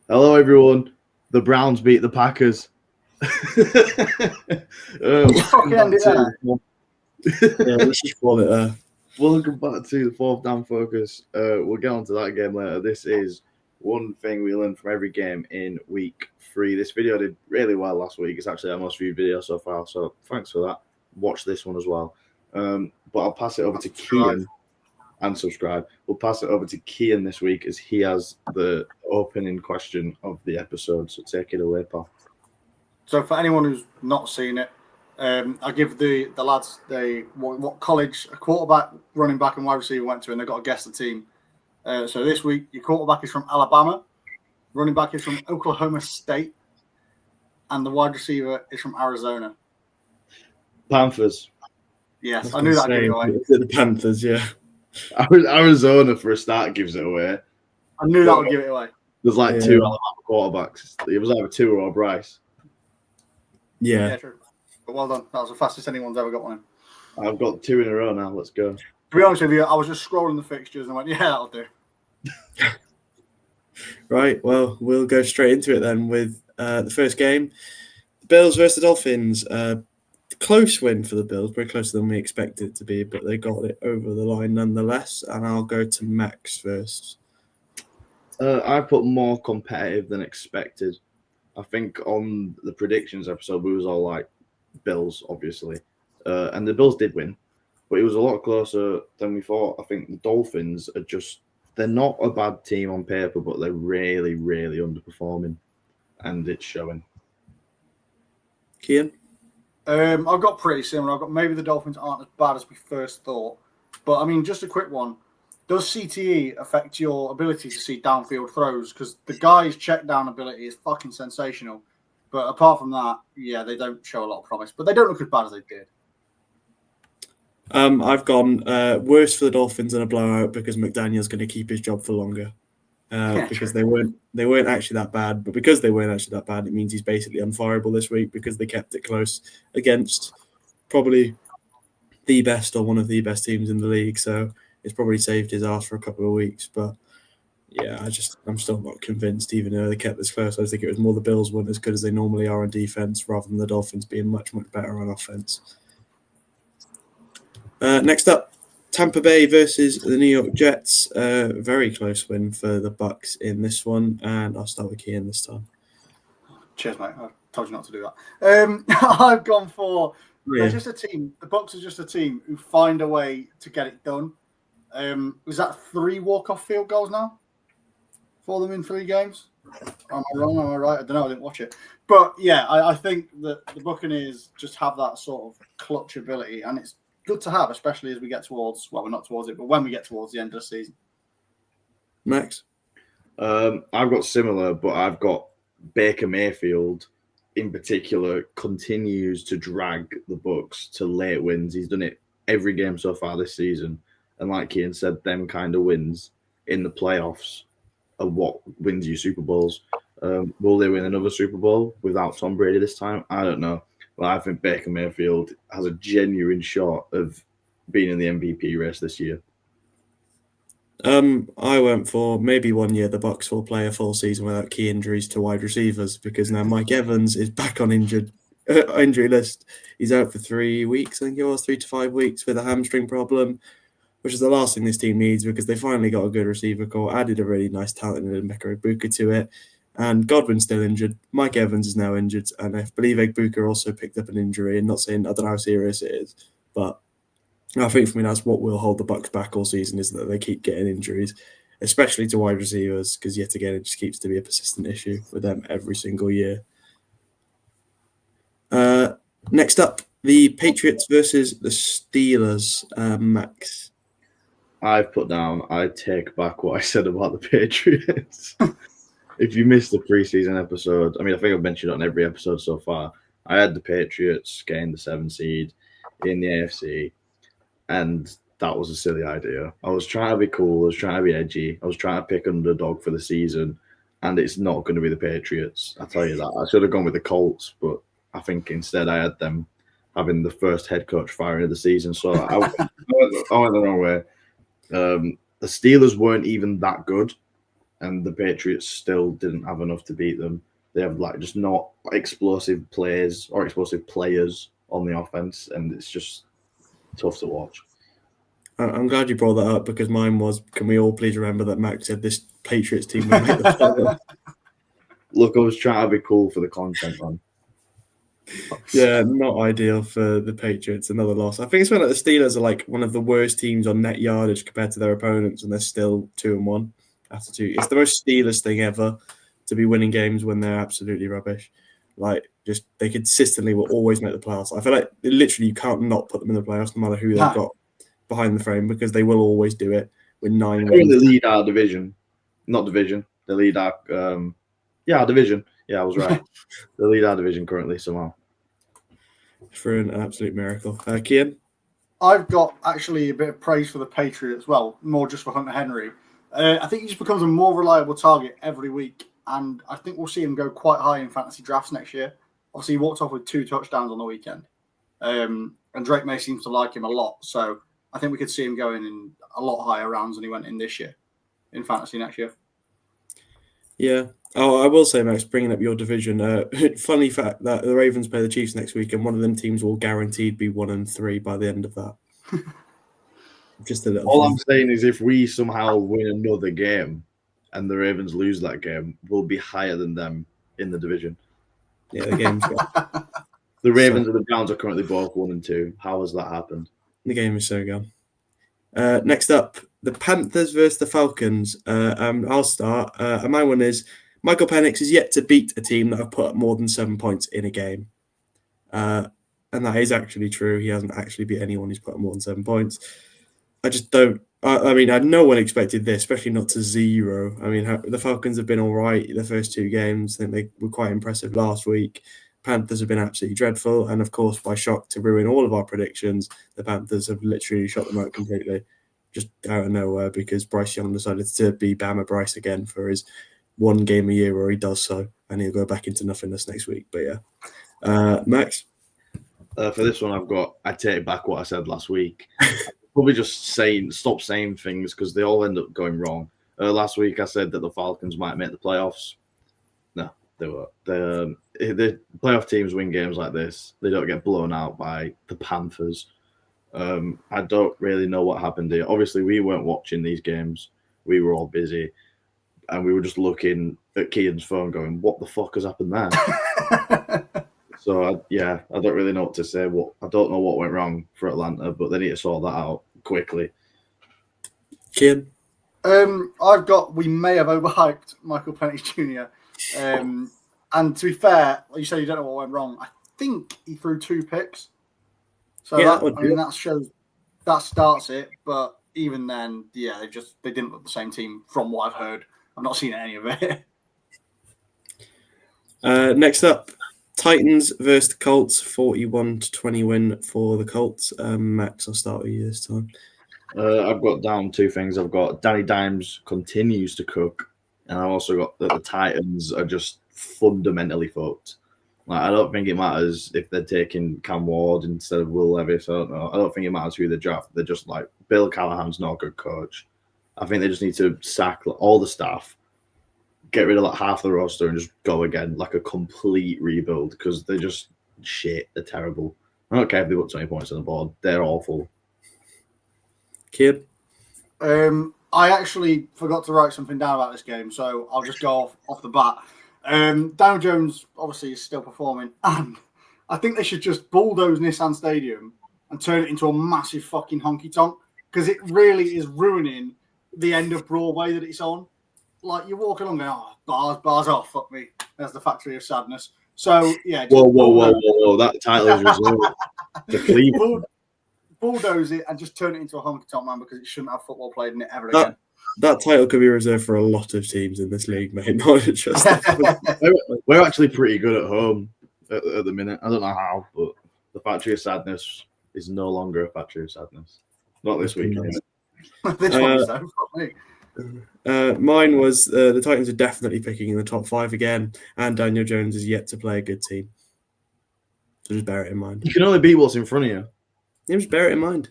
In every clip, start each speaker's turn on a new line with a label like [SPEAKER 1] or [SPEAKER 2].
[SPEAKER 1] Hello, everyone. The Browns beat the Packers.
[SPEAKER 2] Welcome
[SPEAKER 3] Let's just call it there.
[SPEAKER 1] Welcome back to the Fourth Down Focus. We'll get on to that game later. This is one thing we learned from every game in week 3. This video did really well last week. It's actually our most viewed video so far, so thanks for that. Watch this one as well. But I'll pass it over to Kian and subscribe. We'll pass it over to Kian this week as he has the opening question of the episode. So take it away, pal.
[SPEAKER 2] So for anyone who's not seen it, I give the lads what college a quarterback, running back, and wide receiver went to, and they've got to guess the team. So this week, your quarterback is from Alabama, running back is from Oklahoma State, and the wide receiver is from Arizona.
[SPEAKER 1] Panthers.
[SPEAKER 2] Yes, I knew that would give it away.
[SPEAKER 3] The Panthers, yeah.
[SPEAKER 1] Arizona for a start gives it away.
[SPEAKER 2] I knew that would give it away.
[SPEAKER 1] There's like two Alabama quarterbacks. It was either Tua or Bryce.
[SPEAKER 2] Yeah, true. But well done. That was the fastest anyone's ever got one in.
[SPEAKER 1] I've got 2 in a row now. Let's go.
[SPEAKER 2] To be honest with you, I was just scrolling the fixtures and I went, yeah, that'll do.
[SPEAKER 3] Right, well, we'll go straight into it then with the first game. The Bills versus the Dolphins. Close win for the Bills, very closer than we expected it to be, but they got it over the line nonetheless. And I'll go to Max first.
[SPEAKER 1] I put more competitive than expected. I think on the predictions episode, we was all like Bills, obviously. And the Bills did win, but it was a lot closer than we thought. I think the Dolphins are they're not a bad team on paper, but they're really, really underperforming. And it's showing.
[SPEAKER 3] Kian?
[SPEAKER 2] I've got pretty similar. I've got maybe the Dolphins aren't as bad as we first thought. But, I mean, just a quick one. Does CTE affect your ability to see downfield throws? Because the guy's check down ability is fucking sensational. But apart from that, yeah, they don't show a lot of promise. But they don't look as bad as they did.
[SPEAKER 3] I've gone worse for the Dolphins than a blowout because McDaniel's going to keep his job for longer. Because they weren't actually that bad. But because they weren't actually that bad, it means he's basically unfireable this week because they kept it close against probably the best or one of the best teams in the league. So it's probably saved his ass for a couple of weeks. But yeah, I'm still not convinced, even though they kept this close. I think it was more the Bills weren't as good as they normally are on defense rather than the Dolphins being much, much better on offense. Next up, Tampa Bay versus the New York Jets. Very close win for the Bucs in this one. And I'll start with Kian this time. Cheers,
[SPEAKER 2] mate. I told you not to do that. I've gone for... They're just a team. The Bucs are just a team who find a way to get it done. Was that 3 walk-off field goals now for them in 3 games? Am I wrong? Am I right? I don't know. I didn't watch it. But, yeah, I think that the Buccaneers just have that sort of clutch ability, and it's good to have, especially as we get towards, well, we're not towards it, but when we get towards the end of the season.
[SPEAKER 3] Max?
[SPEAKER 1] I've got similar, but I've got Baker Mayfield in particular continues to drag the Bucs to late wins. He's done it every game so far this season. And like Ian said, them kind of wins in the playoffs are what wins you Super Bowls. Will they win another Super Bowl without Tom Brady this time? I don't know. Well, I think Baker Mayfield has a genuine shot of being in the MVP race this year.
[SPEAKER 3] I went for maybe one year the Bucs will play a full season without key injuries to wide receivers because now Mike Evans is back on injury list. He's out for 3 weeks, I think it was 3 to 5 weeks with a hamstring problem, which is the last thing this team needs because they finally got a good receiver core, added a really nice talented Emeka Egbuka to it, and Godwin's still injured. Mike Evans is now injured, and I believe Egbuka also picked up an injury. And not saying I don't know how serious it is, but I think for me that's what will hold the Bucs back all season is that they keep getting injuries, especially to wide receivers, because yet again it just keeps to be a persistent issue with them every single year. Next up, the Patriots versus the Steelers. Max?
[SPEAKER 1] I've put down, I take back what I said about the Patriots. If you missed the preseason episode, I mean, I think I've mentioned it on every episode so far. I had the Patriots getting the 7th seed in the AFC, and that was a silly idea. I was trying to be cool. I was trying to be edgy. I was trying to pick underdog for the season, and it's not going to be the Patriots. I tell you that. I should have gone with the Colts, but I think instead I had them having the first head coach firing of the season. So I went the wrong way. The Steelers weren't even that good. and the Patriots still didn't have enough to beat them. They have like just not explosive plays or explosive players on the offense, and it's just tough to watch.
[SPEAKER 3] I'm glad you brought that up because mine was, can we all please remember that Max said this Patriots team will make the playoffs?
[SPEAKER 1] Look, I was trying to be cool for the content, man.
[SPEAKER 3] Yeah, not ideal for the Patriots. Another loss. I think it's when like, the Steelers are like one of the worst teams on net yardage compared to their opponents, and they're still 2-1 after 2. It's the most Steelers thing ever to be winning games when they're absolutely rubbish. Like, just they consistently will always make the playoffs. I feel like literally you can't not put them in the playoffs no matter who they've got behind the frame because they will always do it with 9 wins.
[SPEAKER 1] They lead our division, not division. They lead our our division. Yeah, I was right. They lead our division currently somehow.
[SPEAKER 3] For an absolute miracle. Kian?
[SPEAKER 2] I've got actually a bit of praise for the Patriots. Well, more just for Hunter Henry. I think he just becomes a more reliable target every week, and I think we'll see him go quite high in fantasy drafts next year. Obviously, he walked off with 2 touchdowns on the weekend, and Drake May seems to like him a lot. So I think we could see him going in a lot higher rounds than he went in this year in fantasy next year.
[SPEAKER 3] Yeah. Oh, I will say, Max, bringing up your division, funny fact that the Ravens play the Chiefs next week, and one of them teams will guaranteed be 1-3 by the end of that. Just a little.
[SPEAKER 1] All I'm saying is, if we somehow win another game and the Ravens lose that game, we'll be higher than them in the division.
[SPEAKER 3] Yeah, the game's
[SPEAKER 1] The Ravens and the Browns are currently both 1-2. How has that happened?
[SPEAKER 3] The game is so gone. Next up, the Panthers versus the Falcons. I'll start. And my one is Michael Penix is yet to beat a team that have put up more than 7 points in a game. And that is actually true. He hasn't actually beat anyone who's put up more than 7 points. I just don't. I mean, no one expected this, especially not to 0. I mean, the Falcons have been all right the first 2 games. I think they were quite impressive last week. Panthers have been absolutely dreadful. And of course, by shock to ruin all of our predictions, the Panthers have literally shot them out completely, just out of nowhere, because Bryce Young decided to be Bama Bryce again for his 1 game a year where he does so, and he'll go back into nothingness next week. But yeah, Max?
[SPEAKER 1] For this one, I take back what I said last week. Probably just stop saying things because they all end up going wrong. Last week, I said that the Falcons might make the playoffs. No, they won't. The playoff teams win games like this. They don't get blown out by the Panthers. I don't really know what happened here. Obviously, we weren't watching these games. We were all busy. And we were just looking at Kian's phone going, what the fuck has happened there? So, I don't really know what to say. I don't know what went wrong for Atlanta, but they need to sort that out quickly.
[SPEAKER 3] Kian?
[SPEAKER 2] We may have overhyped Michael Penix Jr. And to be fair, like you said, you don't know what went wrong. I think he threw 2 picks. So that starts it. But even then, yeah, they didn't look the same team from what I've heard. I've not seen any of it.
[SPEAKER 3] Next up, Titans versus Colts, 41-20 win for the Colts. Max, I'll start with you this time.
[SPEAKER 1] I've got down 2 things. I've got Danny Dimes continues to cook, and I've also got that the Titans are just fundamentally fucked. Like, I don't think it matters if they're taking Cam Ward instead of Will Levis. I don't know. I don't think it matters who they draft. They're just like, Bill Callahan's not a good coach. I think they just need to sack all the staff, get rid of like half the roster, and just go again, like a complete rebuild, because they're just shit. They're terrible. I don't care if they put 20 points on the board. They're awful.
[SPEAKER 3] Kid?
[SPEAKER 2] I actually forgot to write something down about this game, so I'll just go off the bat. Daniel Jones obviously is still performing, and I think they should just bulldoze Nissan Stadium and turn it into a massive fucking honky tonk, because it really is ruining the end of Broadway that it's on. Like, you walk along going, bars, oh, fuck me. There's the Factory of Sadness. So, yeah.
[SPEAKER 1] Whoa. That title is reserved to Cleveland.
[SPEAKER 2] Bulldoze it and just turn it into a honky tonk, man, because it shouldn't have football played in it ever again.
[SPEAKER 3] That title could be reserved for a lot of teams in this league, mate. Not just.
[SPEAKER 1] We're actually pretty good at home at the minute. I don't know how, but the Factory of Sadness is no longer a Factory of Sadness. Not this week.
[SPEAKER 2] This one, so fuck me.
[SPEAKER 3] Mine was the Titans are definitely picking in the top 5 again, and Daniel Jones is yet to play a good team. So just bear it in mind.
[SPEAKER 1] You can only beat what's in front of you.
[SPEAKER 3] Yeah, just bear it in mind.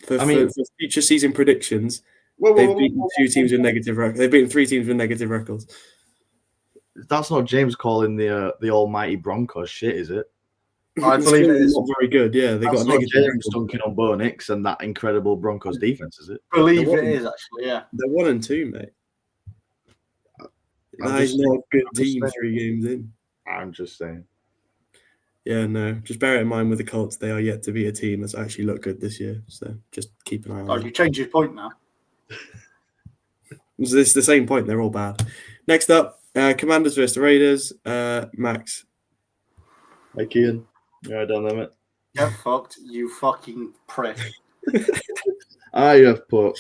[SPEAKER 3] For future season predictions, They've beaten 2 teams with negative records. They've beaten 3 teams with negative records.
[SPEAKER 1] That's not James calling the almighty Broncos shit, is it?
[SPEAKER 2] I believe it is.
[SPEAKER 3] Not very good. Yeah, they got a negative
[SPEAKER 1] James
[SPEAKER 3] record.
[SPEAKER 1] dunking on Bo Nix and that incredible Broncos defense, is it?
[SPEAKER 2] I believe it is actually. Yeah,
[SPEAKER 3] they're 1-2, mate. That is not a good team 3 games in.
[SPEAKER 1] I'm just saying.
[SPEAKER 3] Yeah, no. Just bear it in mind with the Colts, they are yet to be a team that's actually looked good this year. So just keep an eye on
[SPEAKER 2] Oh,
[SPEAKER 3] that.
[SPEAKER 2] you changed your point now.
[SPEAKER 3] It's the same point. They're all bad. Next up, Commanders versus the Raiders. Max.
[SPEAKER 1] Hey, Kean. You're done, limit.
[SPEAKER 2] Get fucked, you fucking prick.
[SPEAKER 1] I have put.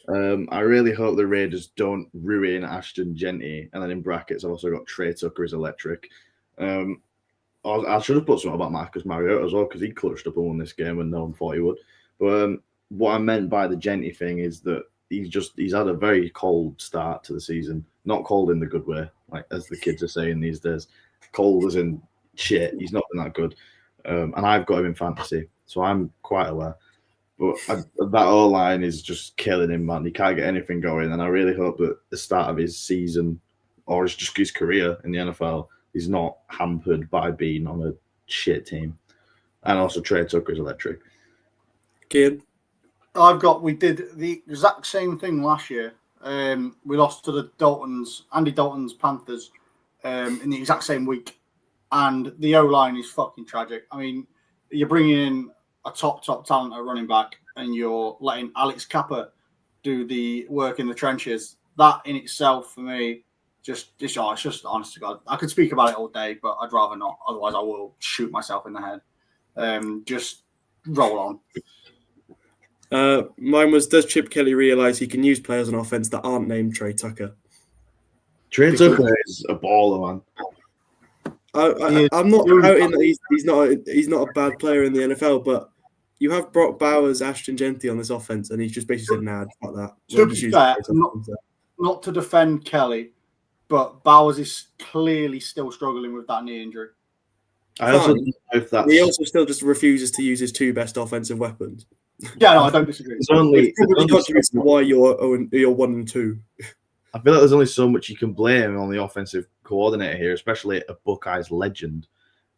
[SPEAKER 1] I really hope the Raiders don't ruin Ashton Genty, and then in brackets I've also got Trey Tucker is electric. I should have put something about Marcus Mariota as well because he clutched up and won this game and no one thought he would. But what I meant by the Genty thing is that he's had a very cold start to the season. Not cold in the good way, like as the kids are saying these days. Cold as in shit. He's not been that good. And I've got him in fantasy, so I'm quite aware. But that O-line is just killing him, man. He can't get anything going. And I really hope that the start of his season, or just his career in the NFL, is not hampered by being on a shit team. And also Trey Tucker is electric.
[SPEAKER 3] Kid.
[SPEAKER 2] We did the exact same thing last year. We lost to Andy Dalton's Panthers in the exact same week. And the O-line is fucking tragic. I mean, you're bringing in a top talent at running back and you're letting Alex Kappa do the work in the trenches. That in itself, for me, it's just honest to God. I could speak about it all day, but I'd rather not. Otherwise, I will shoot myself in the head. Just roll
[SPEAKER 3] on. Mine was, does Chip Kelly realise he can use players on offense that aren't named Trey Tucker?
[SPEAKER 1] Trey Tucker is a baller, man.
[SPEAKER 3] I'm not doubting that he's not a bad player in the NFL, but you have Brock Bowers, Ashton Genty on this offense, and he's just basically said, "Nah, fuck that."
[SPEAKER 2] To be fair, not to defend Kelly, but Bowers is clearly still struggling with that knee injury.
[SPEAKER 1] I also don't know if that's...
[SPEAKER 3] He also still just refuses to use his 2 best offensive weapons.
[SPEAKER 2] Yeah, no, I don't disagree.
[SPEAKER 1] It's only
[SPEAKER 3] contributes to why you're 1-2.
[SPEAKER 1] I feel like there's only so much you can blame on the offensive coordinator here, especially a Buckeyes legend.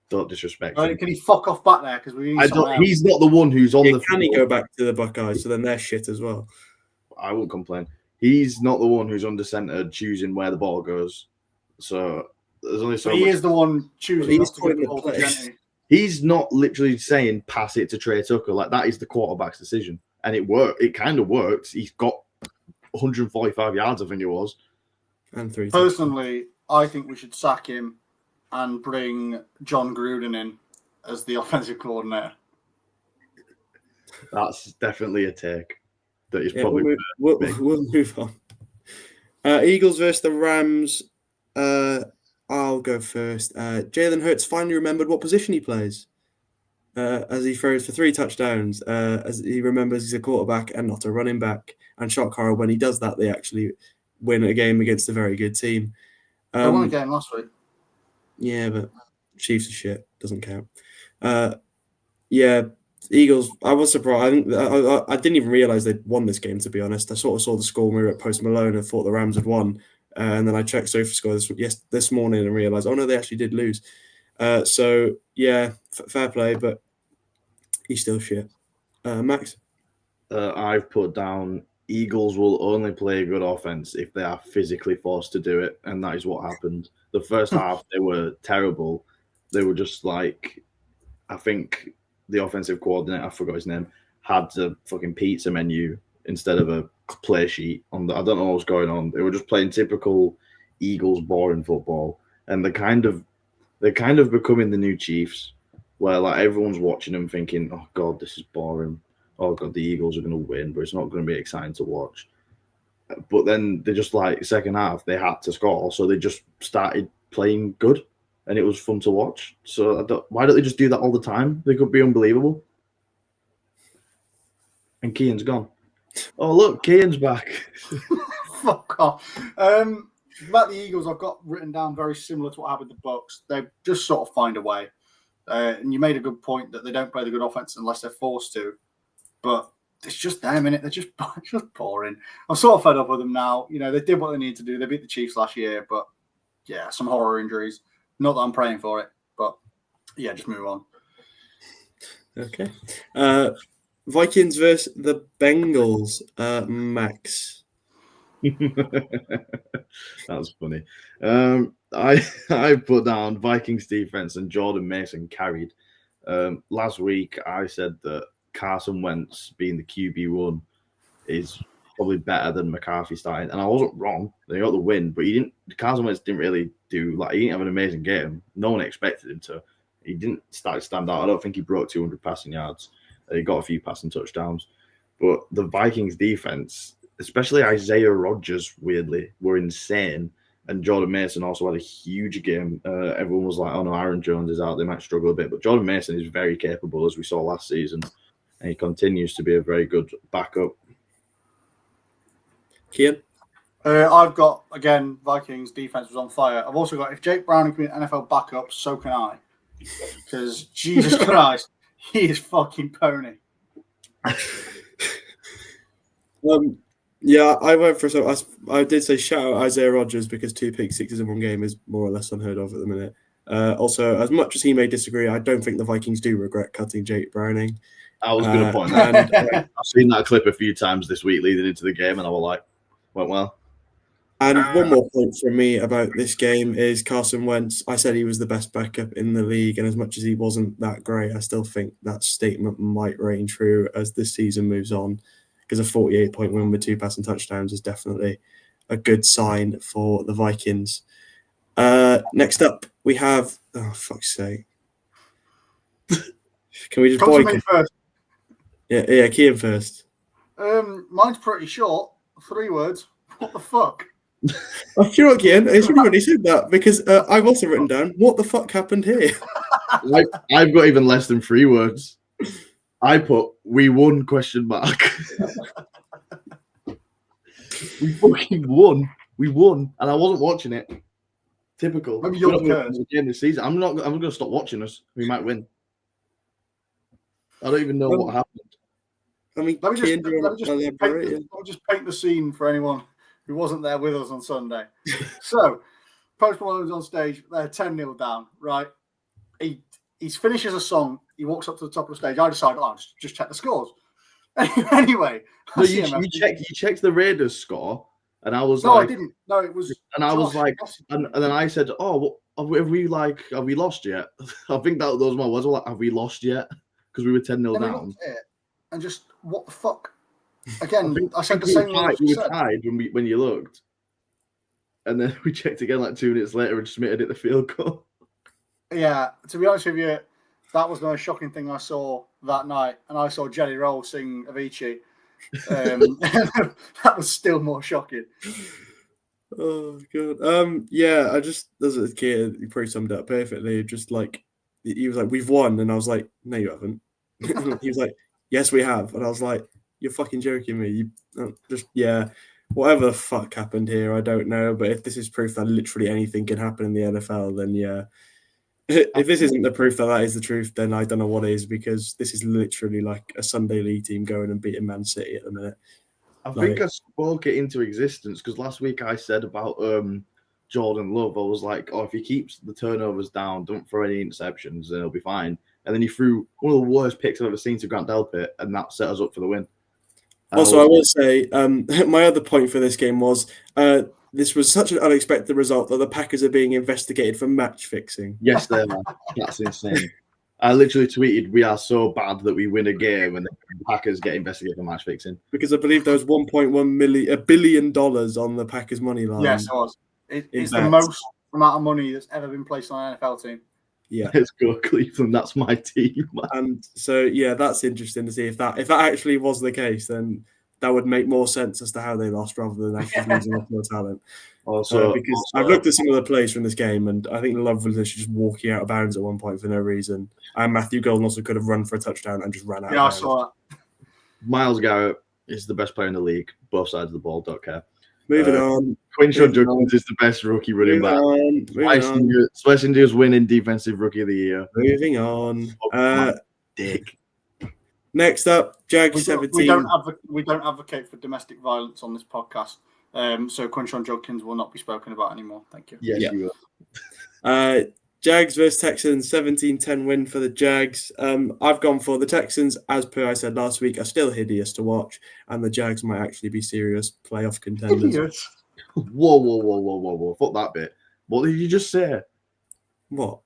[SPEAKER 1] Don't disrespect him.
[SPEAKER 2] Can he fuck off back there? Because
[SPEAKER 1] he's not the one who's on the
[SPEAKER 3] field. Can he go back to the Buckeyes? So then they're shit as well.
[SPEAKER 1] I won't complain. He's not the one who's under center choosing where the ball goes. So there's only so much.
[SPEAKER 2] He is the one choosing.
[SPEAKER 1] He's not literally saying pass it to Trey Tucker. Like, that is the quarterback's decision. And it worked. It kind of works. He's got 145 yards, I think it was.
[SPEAKER 3] And 3.
[SPEAKER 2] Personally, I think we should sack him and bring John Gruden in as the offensive coordinator.
[SPEAKER 1] That's definitely a take. That is probably.
[SPEAKER 3] We'll move on. Eagles versus the Rams. I'll go first. Jalen Hurts finally remembered what position he plays. As he throws for 3 touchdowns, as he remembers he's a quarterback and not a running back. And shock horror, when he does that, they actually win a game against a very good team.
[SPEAKER 2] They won a game last week.
[SPEAKER 3] Yeah, but Chiefs are shit. Doesn't count. Eagles, I was surprised. I didn't even realize they'd won this game, to be honest. I sort of saw the score when we were at Post Malone and thought the Rams had won. And then I checked SofaScore this morning and realized, oh no, they actually did lose. Fair play, but he's still shit. Max?
[SPEAKER 1] I've put down Eagles will only play good offense if they are physically forced to do it, and that is what happened. The first half, they were terrible. They were just like, I think the offensive coordinator, I forgot his name, had a fucking pizza menu instead of a play sheet. I don't know what was going on. They were just playing typical Eagles boring football, and they're kind of becoming the new Chiefs, where like everyone's watching them thinking, "Oh God, this is boring. Oh God, the Eagles are going to win, but it's not going to be exciting to watch." But then they just like second half they had to score, so they just started playing good, and it was fun to watch. So why don't they just do that all the time? They could be unbelievable. And Kean's gone. Oh look, Kean's back.
[SPEAKER 2] Fuck off. About the Eagles, I've got written down very similar to what happened with the Bucs. They just sort of find a way. And you made a good point that they don't play the good offense unless they're forced to. But it's just them, innit? They're just boring. I'm sort of fed up with them now. You know, they did what they needed to do. They beat the Chiefs last year, but yeah, some horror injuries. Not that I'm praying for it, but yeah, just move on.
[SPEAKER 3] Okay. Vikings versus the Bengals. Max.
[SPEAKER 1] That's funny. I put down Vikings defense and Jordan Mason carried. Last week I said that Carson Wentz being the QB1 is probably better than McCarthy starting, and I wasn't wrong. They got the win, but Carson Wentz didn't really he didn't have an amazing game. No one expected him to. He didn't stand out. I don't think he broke 200 passing yards. He got a few passing touchdowns, but the Vikings defense, especially Isaiah Rodgers, weirdly, were insane. And Jordan Mason also had a huge game. Everyone was like, "Oh no, Aaron Jones is out. They might struggle a bit." But Jordan Mason is very capable, as we saw last season, and he continues to be a very good backup.
[SPEAKER 3] Kian?
[SPEAKER 2] I've got, again, Vikings defense was on fire. I've also got, if Jake Browning can be an NFL backup, so can I. Because Jesus Christ, he is fucking pony.
[SPEAKER 3] Yeah, I went for some. I did say shout out Isaiah Rodgers because 2 pick sixes in one game is more or less unheard of at the minute. Also, as much as he may disagree, I don't think the Vikings do regret cutting Jake Browning.
[SPEAKER 1] I was going to point that out. I've seen that clip a few times this week leading into the game, and I was like, went well.
[SPEAKER 3] And one more point from me about this game is Carson Wentz. I said he was the best backup in the league, and as much as he wasn't that great, I still think that statement might reign true as this season moves on, because a 48-point win with 2 passing touchdowns is definitely a good sign for the Vikings. Next up, we have... Oh, fuck's sake. Can we just boycott?
[SPEAKER 2] First.
[SPEAKER 3] Yeah, Kian first.
[SPEAKER 2] Mine's pretty short. 3 words. What the fuck?
[SPEAKER 3] I feel like Kian, it's really when he said that, because I've also written down, what the fuck happened here?
[SPEAKER 1] I've got even less than 3 words. I put, we won, ? We fucking won. We won. And I wasn't watching it. Typical.
[SPEAKER 2] Maybe you're
[SPEAKER 1] the game this season. I'm going to stop watching us. We might win. I don't even know what happened.
[SPEAKER 3] I mean,
[SPEAKER 2] let me just paint the scene for anyone who wasn't there with us on Sunday. So, Post Malone's on stage. They're 10-0 down, right? He finishes a song. He walks up to the top of the stage. I decide, just check the scores. Anyway.
[SPEAKER 1] No, you checked the Raiders score, and I was
[SPEAKER 2] no, I didn't. No, it was.
[SPEAKER 1] And I was like, and then I said, "Oh, have we lost yet?" I think those were my words. Like, have we lost yet? Because we were 10-0 down.
[SPEAKER 2] And just what the fuck? Again, I said the same words.
[SPEAKER 1] We were tied when you looked, and then we checked again like 2 minutes later and Smith hit the field goal. Yeah,
[SPEAKER 2] to be honest with you, that was the most shocking thing I saw that night, and I saw Jelly Roll sing Avicii. That was still more shocking.
[SPEAKER 3] Oh god. Yeah, I just as a kid, you probably summed it up perfectly. Just like he was like, "We've won," and I was like, "No, you haven't." He was like, "Yes, we have," and I was like, "You're fucking joking me." Whatever the fuck happened here, I don't know. But if this is proof that literally anything can happen in the NFL, then yeah. If this isn't the proof that is the truth, then I don't know what is, because this is literally like a Sunday League team going and beating Man City at the minute.
[SPEAKER 1] I think I spoke it into existence because last week I said about Jordan Love. I was like, if he keeps the turnovers down, don't throw any interceptions, then he'll be fine. And then he threw one of the worst picks I've ever seen to Grant Delpit, and that set us up for the win.
[SPEAKER 3] Also, I will say, my other point for this game was this was such an unexpected result that the Packers are being investigated for match fixing.
[SPEAKER 1] Yes, they are. That's insane. I literally tweeted, "We are so bad that we win a game and the Packers get investigated for match fixing."
[SPEAKER 3] Because I believe there was $1 billion on the Packers money line.
[SPEAKER 2] Yes, it was. It's the most amount of money that's ever been placed on an NFL team.
[SPEAKER 3] Yeah,
[SPEAKER 1] let's go Cleveland. That's my team.
[SPEAKER 3] And so, yeah, that's interesting to see if that actually was the case. Then that would make more sense as to how they lost rather than actually losing off more talent. Because I've looked at some of the plays from this game, and I think Love was just walking out of bounds at one point for no reason. And Matthew Golden also could have run for a touchdown and just ran out.
[SPEAKER 2] Yeah, I saw that.
[SPEAKER 1] Miles Garrett is the best player in the league. Both sides of the ball, don't care.
[SPEAKER 3] Moving on.
[SPEAKER 1] Quinshon Judkins is the best rookie running back. Schlessinger's winning defensive rookie of the year.
[SPEAKER 3] Moving on.
[SPEAKER 1] Dick.
[SPEAKER 3] Next up, Jags 17.
[SPEAKER 2] We don't advocate for domestic violence on this podcast. So Crunchon Judkins will not be spoken about anymore. Thank you.
[SPEAKER 1] Yes, you will.
[SPEAKER 3] Jags versus Texans, 17-10 win for the Jags. I've gone for the Texans, as per I said last week, are still hideous to watch, and the Jags might actually be serious playoff contenders.
[SPEAKER 2] Hideous.
[SPEAKER 1] Whoa. Fuck that bit. What did you just say?
[SPEAKER 3] What?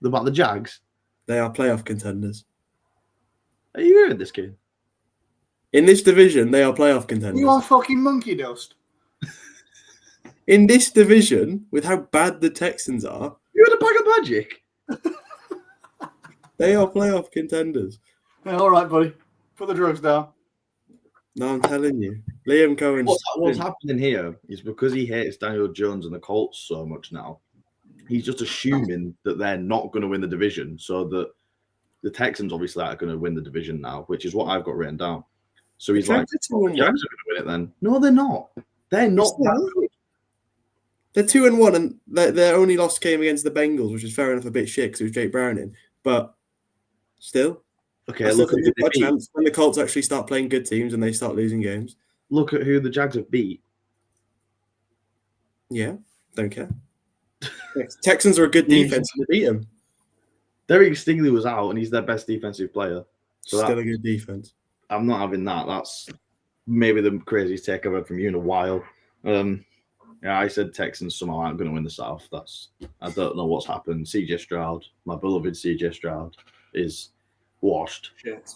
[SPEAKER 1] About the Jags?
[SPEAKER 3] They are playoff contenders.
[SPEAKER 1] Are you hearing this, kid?
[SPEAKER 3] In this division, they are playoff contenders.
[SPEAKER 2] You are fucking monkey dust.
[SPEAKER 3] In this division, with how bad the Texans are,
[SPEAKER 1] You had a bag of magic.
[SPEAKER 3] they are playoff contenders.
[SPEAKER 2] Yeah, all right, buddy. Put the drugs down.
[SPEAKER 3] No, I'm telling you. Liam Cohen.
[SPEAKER 1] What's happening here is because he hates Daniel Jones and the Colts so much now, he's just assuming that they're not going to win the division, so that the Texans obviously are going to win the division now, which is what I've got written down. So he's like, Jags are going to win it then. No, they're not. They're not that good.
[SPEAKER 3] They're 2-1, and their only loss came against the Bengals, which is fair enough, a bit shit because it was Jake Browning. But still,
[SPEAKER 1] okay. Look at
[SPEAKER 3] a chance when the Colts actually start playing good teams and they start losing games.
[SPEAKER 1] Look at who the Jags have beat.
[SPEAKER 3] Yeah, don't care. Texans are a good defense to beat them.
[SPEAKER 1] Derek Stingley was out, and he's their best defensive player. So
[SPEAKER 3] Still a good defense.
[SPEAKER 1] I'm not having that. That's maybe the craziest take I've heard from you in a while. Yeah, I said Texans somehow aren't going to win the South. I don't know what's happened. CJ Stroud, my beloved CJ Stroud, is washed.
[SPEAKER 2] Shit.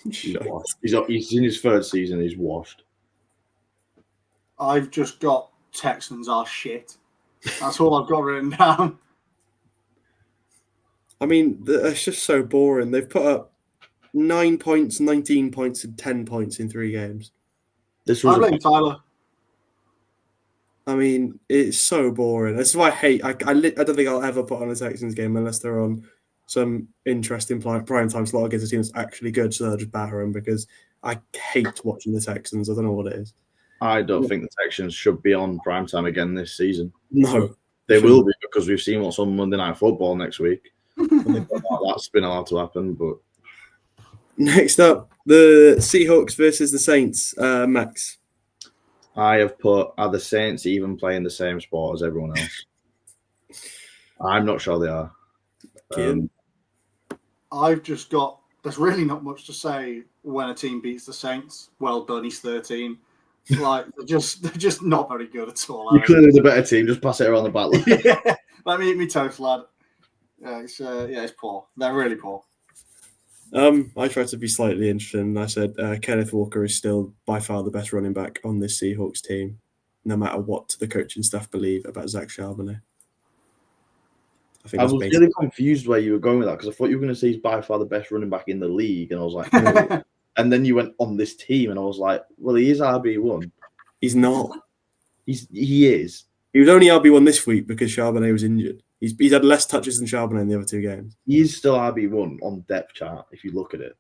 [SPEAKER 1] He's washed. He's in his third season. He's washed.
[SPEAKER 2] I've just got Texans are shit. That's all I've got written down.
[SPEAKER 3] I mean, it's just so boring. They've put up 9 points, 19 points, and 10 points in 3 games.
[SPEAKER 2] I blame Tyler.
[SPEAKER 3] I mean, it's so boring. That's why I hate. I don't think I'll ever put on a Texans game unless they're on some interesting prime time slot against a team that's actually good. So they'll just batter them because I hate watching the Texans. I don't know what it is.
[SPEAKER 1] I don't think the Texans should be on primetime again this season.
[SPEAKER 3] No.
[SPEAKER 1] They will be because we've seen what's on Monday Night Football next week. That's been allowed to happen. But
[SPEAKER 3] next up, the Seahawks versus the Saints. Max.
[SPEAKER 1] I have put, are the Saints even playing the same sport as everyone else? I'm not sure they are.
[SPEAKER 2] I've just got, there's really not much to say when a team beats the Saints. Well done, he's 13. Like, they're just not very good at all.
[SPEAKER 1] You're clearly the better team. Just pass it around the back line.
[SPEAKER 2] Yeah. Let me eat me toast, lad. It's poor. They're really poor.
[SPEAKER 3] I tried to be slightly interesting. I said Kenneth Walker is still by far the best running back on this Seahawks team, no matter what the coaching staff believe about Zach Charbonnet.
[SPEAKER 1] I was really confused where you were going with that because I thought you were going to say he's by far the best running back in the league, and I was like, no. And then you went on this team, and I was like, well, he is RB1.
[SPEAKER 3] He's not.
[SPEAKER 1] He is.
[SPEAKER 3] He was only RB1 this week because Charbonnet was injured. He's had less touches than Charbonnet in the other 2 games.
[SPEAKER 1] He is still RB1 on depth chart if you look at it.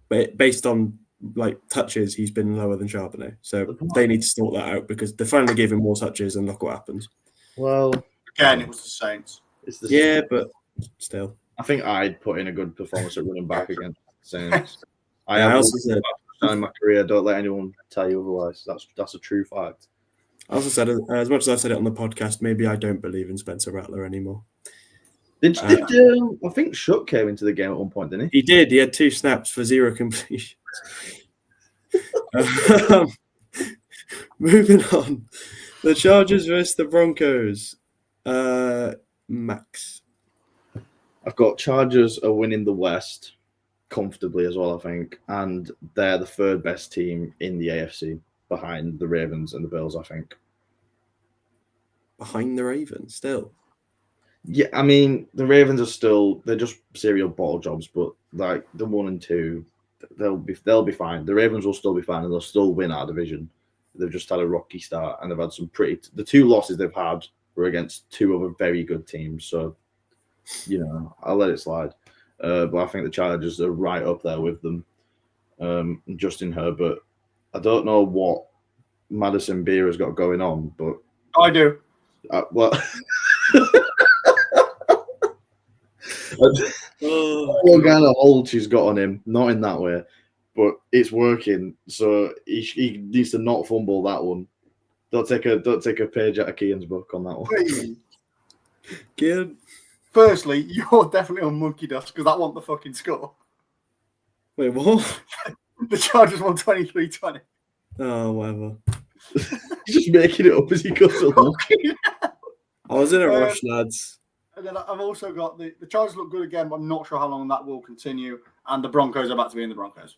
[SPEAKER 3] But based on like touches, he's been lower than Charbonnet. So they need to sort that out because they finally gave him more touches, and look what happens.
[SPEAKER 2] Well, again, it was the Saints.
[SPEAKER 3] Saints. But still,
[SPEAKER 1] I think I'd put in a good performance at running back against the Saints. I also said in my career, don't let anyone tell you otherwise. That's a true fact.
[SPEAKER 3] I also said, as much as I've said it on the podcast, maybe I don't believe in Spencer Rattler anymore.
[SPEAKER 1] I think Shook came into the game at one point, didn't he?
[SPEAKER 3] He did. He had 2 snaps for 0 completions. Moving on. The Chargers versus the Broncos. Max.
[SPEAKER 1] I've got Chargers are winning the West comfortably as well, I think. And they're the 3rd best team in the AFC. Behind the Ravens and the Bills, I think.
[SPEAKER 3] Behind the Ravens, still?
[SPEAKER 1] Yeah, I mean, the Ravens are they're just serial ball jobs, but like the 1 and 2, they'll be fine. The Ravens will still be fine and they'll still win our division. They've just had a rocky start and they've had some the 2 losses they've had were against 2 other very good teams. So, I'll let it slide. But I think the Chargers are right up there with them. Justin Herbert. I don't know what Madison Beer has got going on, but
[SPEAKER 2] I do.
[SPEAKER 1] What kind of hold she's got on him, not in that way, but it's working. So he needs to not fumble that one. Don't take a page out of Kean's book on that one.
[SPEAKER 2] Hey,
[SPEAKER 3] Kean.
[SPEAKER 2] firstly, you're definitely on monkey dust because that wasn't the fucking score.
[SPEAKER 3] Wait, what?
[SPEAKER 2] The Chargers won 23-20.
[SPEAKER 3] Oh, whatever.
[SPEAKER 1] He's just making it up as he goes along.
[SPEAKER 3] I was in a rush, lads.
[SPEAKER 2] And then I've also got the Chargers look good again, but I'm not sure how long that will continue. And the Broncos are about to be in the Broncos.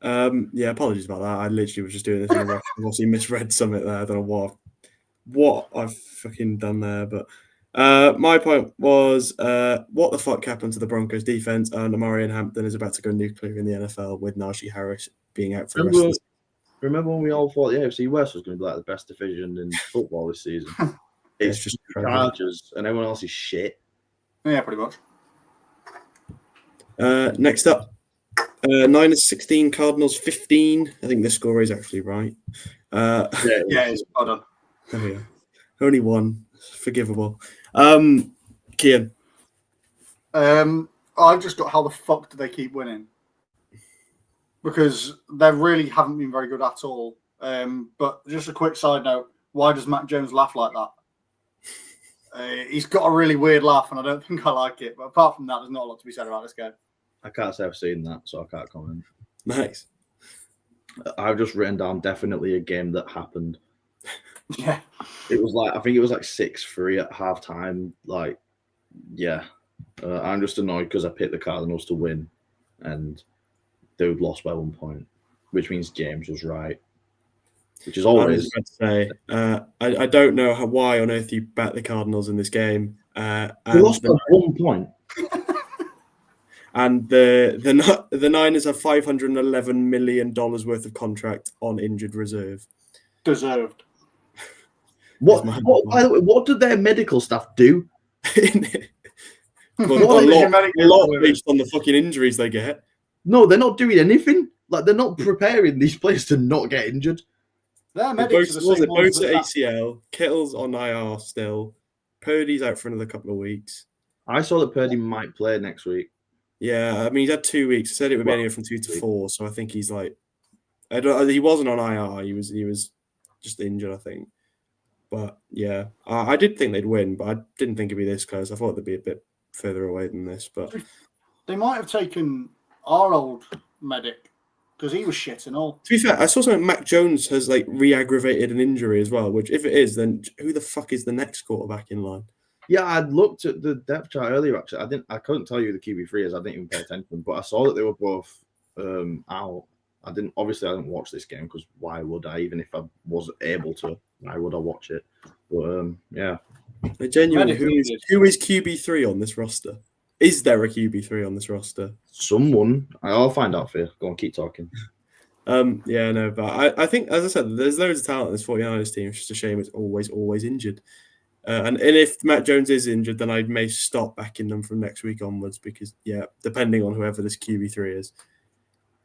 [SPEAKER 3] Yeah, apologies about that. I literally was just doing this in a rush. I've obviously misread something there. I don't know what I've fucking done there, but my point was what the fuck happened to the Broncos defense, and Amarian Hampton is about to go nuclear in the NFL with Najee Harris being out for the rest of the season.
[SPEAKER 1] Remember when we all thought the AFC West was going to be like the best division in football this season? It's just Chargers and everyone else is shit.
[SPEAKER 2] Yeah, pretty much.
[SPEAKER 3] Next up, Niners 16, Cardinals 15. I think this score is actually right.
[SPEAKER 2] Yeah, it's well done.
[SPEAKER 3] There we go. Only one. Forgivable. Kian.
[SPEAKER 2] I've just got how the fuck do they keep winning? Because they really haven't been very good at all. But just a quick side note, why does Mac Jones laugh like that? He's got a really weird laugh, and I don't think I like it. But apart from that, there's not a lot to be said about this game.
[SPEAKER 1] I can't say I've seen that, so I can't comment.
[SPEAKER 3] Nice.
[SPEAKER 1] I've just written down definitely a game that happened.
[SPEAKER 2] Yeah.
[SPEAKER 1] It was like, I think it was like 6-3 at halftime. Like, yeah. I'm just annoyed because I picked the Cardinals to win, and they would lost by 1 point, which means James was right. Which is always.
[SPEAKER 3] I was about to say, I don't know why on earth you bet the Cardinals in this game.
[SPEAKER 1] They lost by 1 point.
[SPEAKER 3] And the Niners have $511 million worth of contract on injured reserve.
[SPEAKER 2] Deserved.
[SPEAKER 1] By the way, what did their medical staff do?
[SPEAKER 3] Well, a lot based on the fucking injuries they get.
[SPEAKER 1] No, they're not doing anything. Like, they're not preparing these players to not get injured.
[SPEAKER 2] Their medics are the same ones
[SPEAKER 3] at ACL. Kittle's on IR still. Purdy's out for another couple of weeks.
[SPEAKER 1] I saw that Purdy might play next week.
[SPEAKER 3] Yeah, I mean, he's had 2 weeks. He said it would be anywhere from 2 to 4, so I think he's like... he wasn't on IR. He was just injured, I think. But, yeah, I did think they'd win, but I didn't think it'd be this close. I thought they'd be a bit further away than this, but...
[SPEAKER 2] They might have taken our old medic, because he was shit and all.
[SPEAKER 3] To be fair, I saw something. Mac Jones has like re-aggravated an injury as well. Which, if it is, then who the fuck is the next quarterback in line?
[SPEAKER 1] Yeah, I looked at the depth chart earlier. Actually, I couldn't tell you who the QB3 is. I didn't even pay attention, but I saw that they were both out. I didn't watch this game because why would I? Even if I was able to, why would I watch it? But yeah,
[SPEAKER 3] Genuinely, who is QB3 on this roster? Is there a QB3 on this roster?
[SPEAKER 1] Someone. I'll find out for you. Go on, keep talking.
[SPEAKER 3] Yeah, no, but I think, as I said, there's loads of talent in this 49ers team. It's just a shame it's always injured. And if Matt Jones is injured, then I may stop backing them from next week onwards because, yeah, depending on whoever this QB3 is.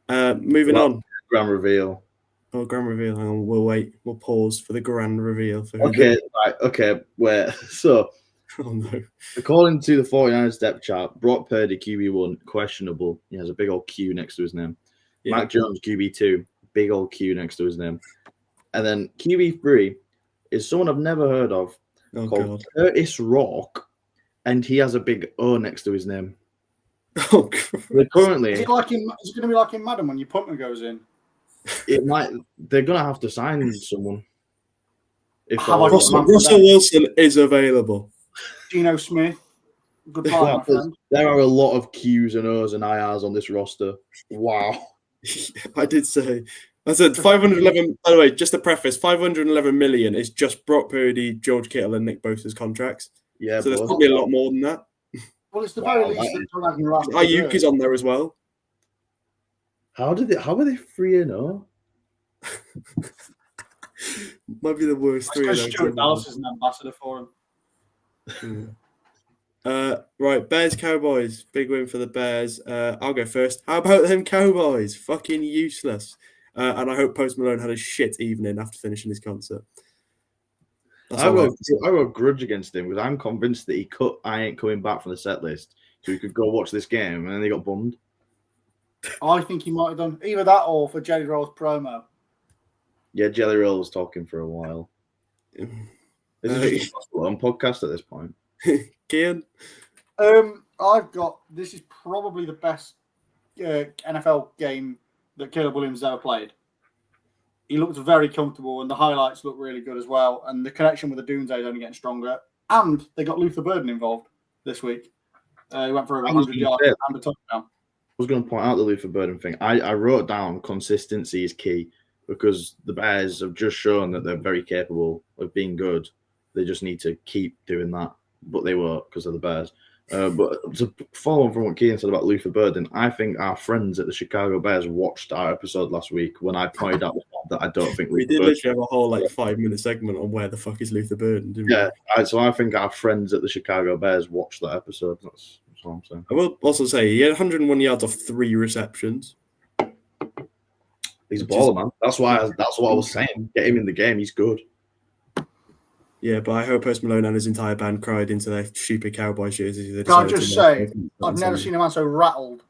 [SPEAKER 3] Moving on.
[SPEAKER 1] Grand reveal.
[SPEAKER 3] Oh, grand reveal. Hang on, we'll wait. We'll pause for the grand reveal.
[SPEAKER 1] Okay, wait. So,
[SPEAKER 3] oh no.
[SPEAKER 1] According to the 49ers depth chart, Brock Purdy, QB1, questionable. He has a big old Q next to his name. Yeah. Mac Jones, QB2, big old Q next to his name. And then QB3 is someone I've never heard of called Curtis Rourke, and he has a big O next to his name.
[SPEAKER 3] Oh, God.
[SPEAKER 1] Currently,
[SPEAKER 2] is it going to be like in Madden when your punter goes in?
[SPEAKER 1] It might. They're going to have to sign someone. If
[SPEAKER 3] Russell Wilson is available.
[SPEAKER 2] Geno Smith. Good part, my friend.
[SPEAKER 1] There are a lot of Qs and O's and IRs on this roster. Wow.
[SPEAKER 3] I did say. I said 511. By the way, just a preface: 511 million is just Brock Purdy, George Kittle, and Nick Bosa's contracts. Yeah, so there's probably a lot more than that.
[SPEAKER 2] Well, it's the very least that
[SPEAKER 3] Ayuk is on there as well.
[SPEAKER 1] How are they 3-0?
[SPEAKER 3] Might be the worst 3-0.
[SPEAKER 2] Stuart Dallas is an ambassador for
[SPEAKER 3] him. Right, Bears Cowboys, big win for the Bears. I'll go first. How about them Cowboys? Fucking useless. And I hope Post Malone had a shit evening after finishing his concert. That's
[SPEAKER 1] I
[SPEAKER 3] all I
[SPEAKER 1] got
[SPEAKER 3] have to say.
[SPEAKER 1] a grudge against him because I'm convinced that I ain't coming back from the set list, so he could go watch this game, and then he got bummed.
[SPEAKER 2] I think he might have done either that or for Jelly Roll's promo.
[SPEAKER 1] Yeah, Jelly Roll was talking for a while. Is it just a podcast at this point?
[SPEAKER 3] Kian?
[SPEAKER 2] This is probably the best NFL game that Caleb Williams ever played. He looked very comfortable, and the highlights look really good as well. And the connection with the Doomsday is only getting stronger. And they got Luther Burden involved this week. He went for over 100 yards and a touchdown.
[SPEAKER 1] I was going to point out the Luther Burden thing. I wrote down consistency is key because the Bears have just shown that they're very capable of being good. They just need to keep doing that. But they won't because of the Bears. But to follow on from what Kean said about Luther Burden, I think our friends at the Chicago Bears watched our episode last week when I pointed out the fact that I don't think
[SPEAKER 3] we did literally have a whole 5-minute segment on where the fuck is Luther Burden, didn't we?
[SPEAKER 1] So I think our friends at the Chicago Bears watched that episode. That's what I'm saying.
[SPEAKER 3] I will also say he had 101 yards off 3 receptions.
[SPEAKER 1] He's a baller, man. That's what I was saying. Get him in the game. He's good.
[SPEAKER 3] Yeah, but I hope Post Malone and his entire band cried into their stupid Cowboys jerseys.
[SPEAKER 2] Can I just say, I've never seen a man so rattled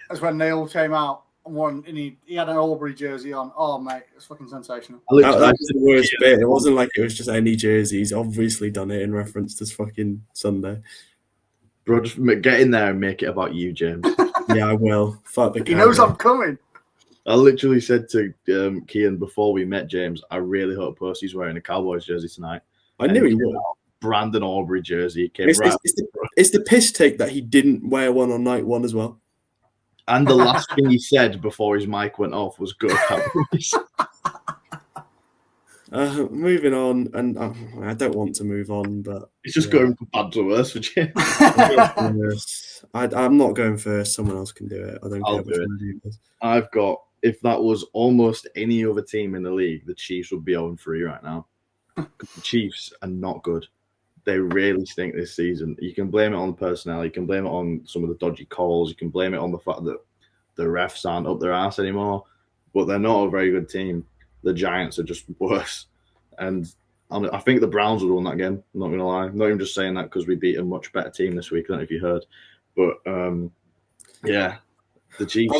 [SPEAKER 2] as when they all came out and won, and he had an Aubrey jersey on. Oh, mate, it's fucking sensational.
[SPEAKER 3] That was the worst bit. It wasn't like it was just any jersey. He's obviously done it in reference to fucking Sunday.
[SPEAKER 1] Bro, just get in there and make it about you, James.
[SPEAKER 3] Yeah, I will. Fuck the
[SPEAKER 2] He knows I'm coming.
[SPEAKER 1] I literally said to Kean before we met James, I really hope Percy's wearing a Cowboys jersey tonight.
[SPEAKER 3] I knew he would.
[SPEAKER 1] Brandon Aubrey jersey.
[SPEAKER 3] It's the piss take that he didn't wear one on night 1 as well.
[SPEAKER 1] And the last thing he said before his mic went off was "Go Cowboys."
[SPEAKER 3] Moving on, and I don't want to move on, but
[SPEAKER 1] it's just going from bad to worse for James.
[SPEAKER 3] I'm not going first. Someone else can do it. I don't care which one to do this.
[SPEAKER 1] I've got. If that was almost any other team in the league, the Chiefs would be 0-3 right now. The Chiefs are not good. They really stink this season. You can blame it on the personnel. You can blame it on some of the dodgy calls. You can blame it on the fact that the refs aren't up their ass anymore. But they're not a very good team. The Giants are just worse. And I think the Browns will win that game. I'm not going to lie. I'm not even just saying that because we beat a much better team this week. I don't know if you heard. But, yeah, the Chiefs.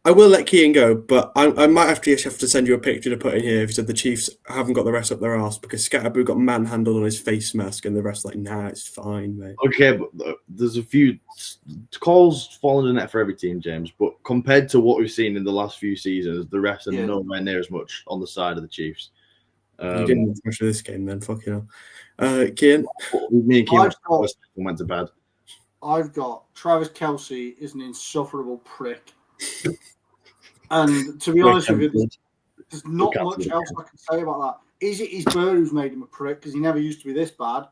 [SPEAKER 3] I will let Kean go, but I might have to send you a picture to put in here if you said the Chiefs haven't got the rest up their arse because Scatterboo got manhandled on his face mask and the rest nah, it's fine, mate.
[SPEAKER 1] Okay, but there's a few calls falling in the net for every team, James, but compared to what we've seen in the last few seasons, the refs are nowhere near as much on the side of the Chiefs.
[SPEAKER 3] You didn't watch much of this game then, fucking hell. Kean?
[SPEAKER 1] Me and Kean went to bed.
[SPEAKER 2] I've got Travis Kelce is an insufferable prick. And to be honest with you, there's not much else I can say about that. Is it his bird who's made him a prick because he never used to be this bad?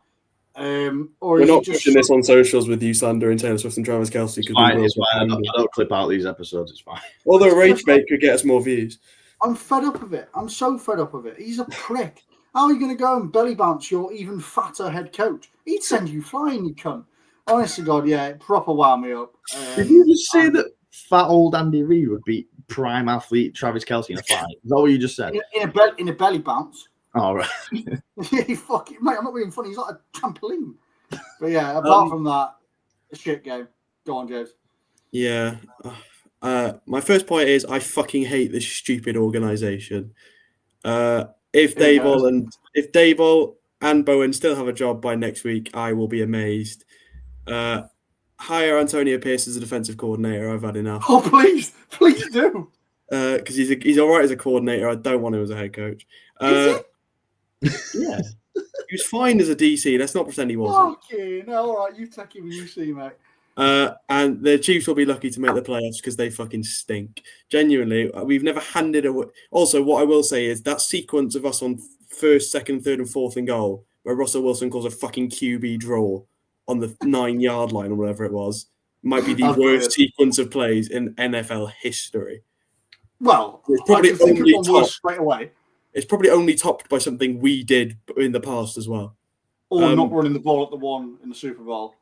[SPEAKER 2] Or
[SPEAKER 3] we're
[SPEAKER 2] is
[SPEAKER 3] not
[SPEAKER 2] it just
[SPEAKER 3] pushing this on socials with you slandering Taylor Swift and Travis Kelce.
[SPEAKER 1] It's fine. I don't clip out these episodes. It's fine.
[SPEAKER 3] Although Rage Bait could get us more views.
[SPEAKER 2] I'm fed up of it. I'm so fed up of it. He's a prick. How are you going to go and belly bounce your even fatter head coach? He'd send you flying, you cunt. Honest to God, yeah, it proper wound me up.
[SPEAKER 1] Did you just say that fat old Andy Reid would beat prime athlete Travis Kelce in a fight? Is that what you just said?
[SPEAKER 2] In a belly bounce.
[SPEAKER 1] Oh, right.
[SPEAKER 2] Yeah, fuck it, mate. I'm not being funny. He's like a trampoline. But yeah, apart from that, a shit game. Go on, James.
[SPEAKER 3] Yeah. My first point is I fucking hate this stupid organization. If Daboll and Bowen still have a job by next week, I will be amazed. Hire Antonio Pierce as a defensive coordinator. I've had enough.
[SPEAKER 2] Oh, please do.
[SPEAKER 3] Because he's all right as a coordinator. I don't want him as a head coach. Yeah, he was fine as a DC. Let's not pretend he wasn't.
[SPEAKER 2] Okay, no, all right. You take him when you see, mate.
[SPEAKER 3] And the Chiefs will be lucky to make the playoffs because they fucking stink. Genuinely, we've never handed away. Also, what I will say is that sequence of us on 1st, 2nd, 3rd, and 4th and goal, where Russell Wilson calls a fucking QB draw on the 9-yard line or whatever it was, might be the worst sequence of plays in NFL history.
[SPEAKER 2] Well,
[SPEAKER 3] it's probably only topped
[SPEAKER 2] straight away.
[SPEAKER 3] It's probably only topped by something we did in the past as well.
[SPEAKER 2] Or not running the ball at the 1 in the Super Bowl.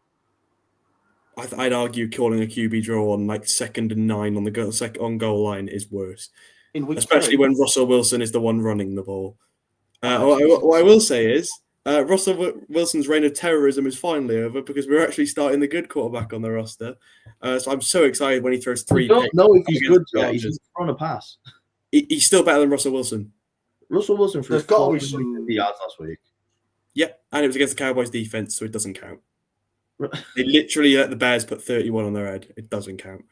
[SPEAKER 3] I'd argue calling a QB draw on 2nd and 9 on the on goal line is worse. Especially when Russell Wilson is the one running the ball. What I will say is Russell Wilson's reign of terrorism is finally over because we're actually starting the good quarterback on the roster. So I'm so excited when he throws 3 picks.
[SPEAKER 1] No, if he's good,
[SPEAKER 3] yeah,
[SPEAKER 1] he's throwing a pass.
[SPEAKER 3] He's still better than Russell Wilson.
[SPEAKER 1] Russell Wilson threw
[SPEAKER 2] There's got to be
[SPEAKER 1] 50
[SPEAKER 2] some.
[SPEAKER 1] yards last week.
[SPEAKER 3] Yeah, and it was against the Cowboys defense, so it doesn't count. They literally let the Bears put 31 on their head. It doesn't count.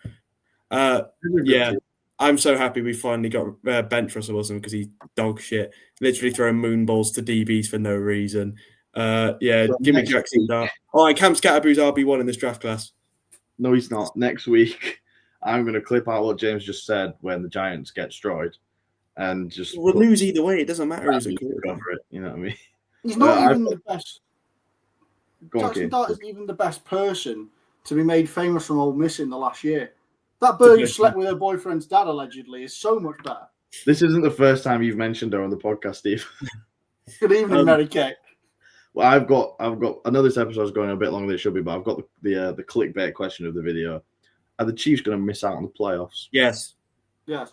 [SPEAKER 3] Yeah, I'm so happy we finally got bench Russell Wilson because he's dog shit. Literally throwing moon balls to DBs for no reason. Yeah,
[SPEAKER 1] So
[SPEAKER 3] give me
[SPEAKER 1] next
[SPEAKER 3] Jackson
[SPEAKER 1] week-
[SPEAKER 3] Dart. Oh, and Cam Scatterboo's RB1 in this draft class.
[SPEAKER 1] No, he's not. Next week, I'm going to clip out what James just said when the Giants get destroyed, and just
[SPEAKER 3] We'll
[SPEAKER 1] put
[SPEAKER 3] lose either way. It doesn't matter who's a
[SPEAKER 1] music
[SPEAKER 3] quarterback.
[SPEAKER 1] over it. You know what I mean?
[SPEAKER 2] He's not
[SPEAKER 1] I
[SPEAKER 2] even the best.
[SPEAKER 1] Go on,
[SPEAKER 2] Jackson
[SPEAKER 1] Keane.
[SPEAKER 2] Dart isn't even the best person to be made famous from Ole Miss in the last year. That bird who slept with her boyfriend's dad allegedly is so much better.
[SPEAKER 1] This isn't the first time you've mentioned her on the podcast, Steve.
[SPEAKER 2] Good evening, Mary Kate.
[SPEAKER 1] Well, I've got. I know this episode's going a bit longer than it should be, but I've got the clickbait question of the video. Are the Chiefs going to miss out on the playoffs?
[SPEAKER 3] Yes.
[SPEAKER 2] Yes.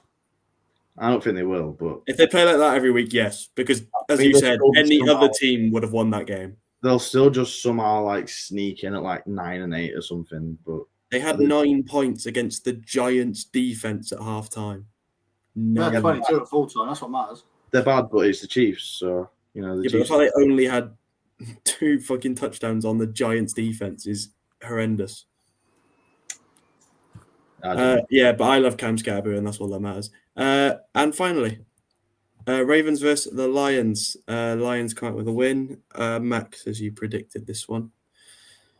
[SPEAKER 1] I don't think they will, but
[SPEAKER 3] If they play like that every week, yes. Because, as
[SPEAKER 1] think
[SPEAKER 3] you
[SPEAKER 1] they'll
[SPEAKER 3] said,
[SPEAKER 1] still
[SPEAKER 3] any
[SPEAKER 1] somehow-
[SPEAKER 3] other team would have won that game.
[SPEAKER 1] they'll still just somehow like sneak in at like 9-8 or something. But
[SPEAKER 3] They had 9 points against the Giants' defense at halftime.
[SPEAKER 2] They're
[SPEAKER 3] 9.
[SPEAKER 2] 22 at full time. That's what matters.
[SPEAKER 1] they're bad, but it's the Chiefs, so you know the
[SPEAKER 3] Yeah, but the
[SPEAKER 1] Chiefs.
[SPEAKER 3] fact they only had 2 fucking touchdowns on the Giants' defense is horrendous. Yeah, but I love Cam Scarborough, and that's all that matters. And finally, Ravens versus the Lions. Lions come out with a win. Max, as you predicted this one.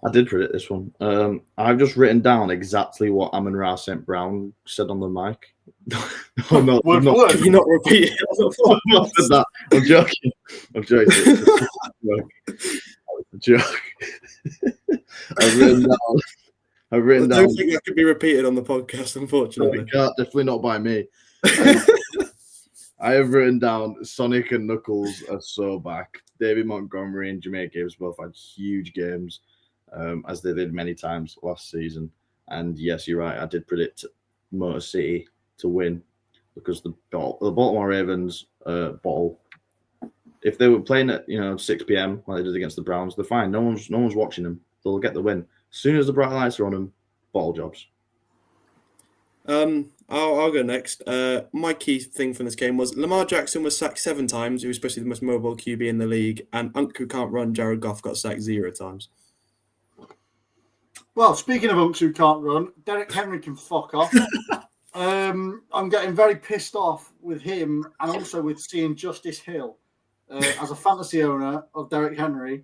[SPEAKER 1] I did predict this one. I've just written down exactly what Amon-Ra St. Brown said on the mic. Oh, no,
[SPEAKER 2] Word
[SPEAKER 1] no,
[SPEAKER 2] for word.
[SPEAKER 3] Can you not repeat it?
[SPEAKER 1] I'm not said that. I'm joking. I'm joking. It's a joke. I've written down.
[SPEAKER 3] I
[SPEAKER 1] down.
[SPEAKER 3] don't think that could be repeated on the podcast, unfortunately.
[SPEAKER 1] Definitely not by me. I have written down Sonic and Knuckles are so back. David Montgomery and Jameer Gibbs both had huge games, as they did many times last season. And yes, you're right. I did predict Motor City to win because the Baltimore Ravens bottle. If they were playing at 6 p.m. like they did against the Browns, they're fine. No one's watching them. They'll get the win. As soon as the bright lights are on them, bottle jobs.
[SPEAKER 3] I'll go next. My key thing from this game was Lamar Jackson was sacked 7 times. He was supposed to be the most mobile QB in the league, and Unc who can't run, Jared Goff, got sacked 0 times.
[SPEAKER 2] Well, speaking of unks who can't run, Derek Henry can fuck off. I'm getting very pissed off with him and also with seeing Justice Hill as a fantasy owner of Derek Henry.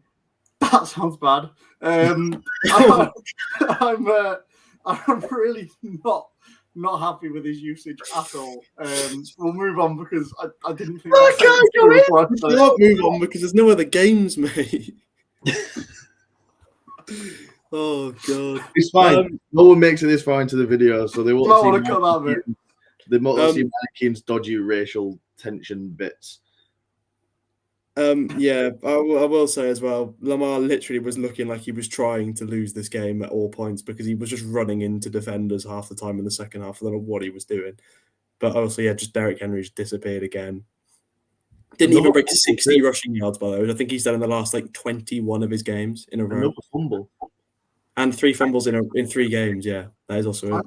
[SPEAKER 2] That sounds bad. I'm really not happy with his usage at all. We'll move on because I didn't think.
[SPEAKER 3] I can't move on because there's no other games, mate. Oh god,
[SPEAKER 1] it's fine. No one makes it this far into the video, so they won't
[SPEAKER 2] want to cut that bit.
[SPEAKER 1] They won't see Keane's dodgy racial tension bits.
[SPEAKER 3] Yeah, I will say as well, Lamar literally was looking like he was trying to lose this game at all points because he was just running into defenders half the time in the second half. I don't know what he was doing. But also, yeah, just Derrick Henry just disappeared again. Didn't even break 60 rushing yards, by the way. I think he's done in the last 21 of his games in a row.
[SPEAKER 1] Another fumble.
[SPEAKER 3] And 3 fumbles in 3 games, yeah. That is also nice.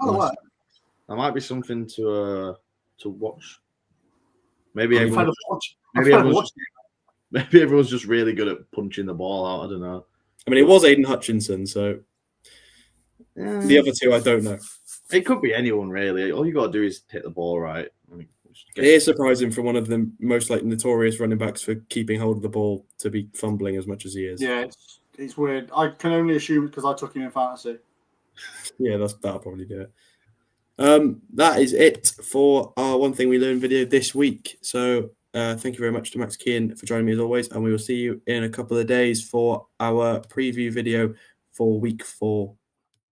[SPEAKER 1] That might be something to watch.
[SPEAKER 2] Maybe
[SPEAKER 1] everyone's just really good at punching the ball out. I don't know.
[SPEAKER 3] I mean, it was Aiden Hutchinson, so the other 2 I don't know.
[SPEAKER 1] It could be anyone, really. All you got to do is hit the ball right.
[SPEAKER 3] It is surprising for one of the most notorious running backs for keeping hold of the ball to be fumbling as much as he is.
[SPEAKER 2] Yeah, it's weird. I can only assume because I took him in fantasy.
[SPEAKER 3] Yeah, that'll probably do it. That is it for our One Thing We Learned video this week. So thank you very much to Max Keane for joining me as always, and we will see you in a couple of days for our preview video for week 4